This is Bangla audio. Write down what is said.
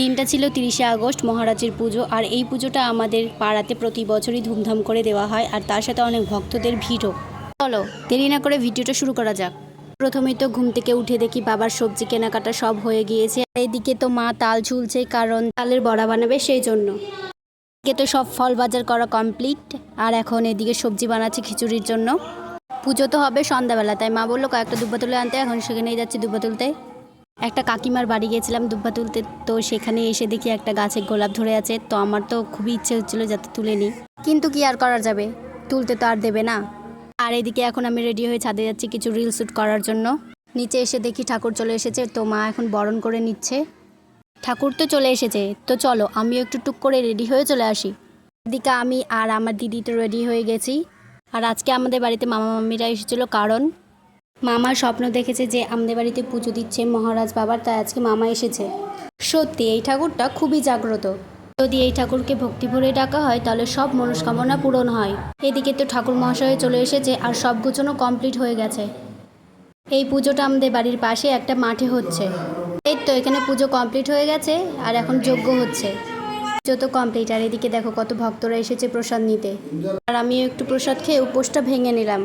দিনটা ছিল 30শে আগস্ট, মহারাজের পুজো। আর এই পুজোটা আমাদের পাড়াতে প্রতি বছরই ধুমধাম করে দেওয়া হয়, আর তার সাথে অনেক ভক্তদের ভিড়ও। চলো দেরি না করে ভিডিওটা শুরু করা যাক। প্রথমেই তো ঘুম থেকে উঠে দেখি বাবার সবজি কেনাকাটা সব হয়ে গিয়েছে। এদিকে তো মা তাল ঝুলছে, কারণ তালের বড়া বানাবে সেই জন্য। এদিকে তো সব ফল বাজার করা কমপ্লিট, আর এখন এদিকে সবজি বানাচ্ছি খিচুড়ির জন্য। পুজো তো হবে সন্ধ্যাবেলা, তাই মা বললো কয়েকটা দুব্বা তুলে আনতে। এখন সেখানেই যাচ্ছি দুব্বা তুলতে। একটা কাকিমার বাড়ি গিয়েছিলাম দুব্বা তুলতে, তো সেখানে এসে দেখি একটা গাছে গোলাপ ধরে আছে। তো আমার তো খুবই ইচ্ছে হচ্ছিল যাতে তুলে নিই, কিন্তু কি আর করা যাবে, তুলতে তো আর দেবে না। আর এদিকে এখন আমি রেডি হয়ে ছাদে যাচ্ছি কিছু রিল শ্যুট করার জন্য। নিচে এসে দেখি ঠাকুর চলে এসেছে, তো মা এখন বরণ করে নিচ্ছে। ঠাকুর তো চলে এসেছে, তো চলো আমিও একটু টুক করে রেডি হয়ে চলে আসি। এদিকে আমি আর আমার দিদি তো রেডি হয়ে গেছি। আর আজকে আমাদের বাড়িতে মামা মাম্মিরা এসেছিলো, কারণ মামা স্বপ্ন দেখেছে যে আমাদের বাড়িতে পুজো দিচ্ছে মহারাজ বাবার, তাই আজকে মামা এসেছে। সত্যি এই ঠাকুরটা খুবই জাগ্রত। যদি এই ঠাকুরকে ভক্তি ভরে ডাকা হয় তাহলে সব মনস্কামনা পূরণ হয়। এদিকে তো ঠাকুর মহাশয় চলে এসেছে, আর সব গুছানো কমপ্লিট হয়ে গেছে। এই পুজোটা আমাদের বাড়ির পাশে একটা মাঠে হচ্ছে। এই তো এখানে পুজো কমপ্লিট হয়ে গেছে, আর এখন যজ্ঞ হচ্ছে। পুজো তো কমপ্লিট, আর এদিকে দেখো কত ভক্তরা এসেছে প্রসাদ নিতে। আর আমিও একটু প্রসাদ খেয়ে উপোসটা ভেঙে নিলাম।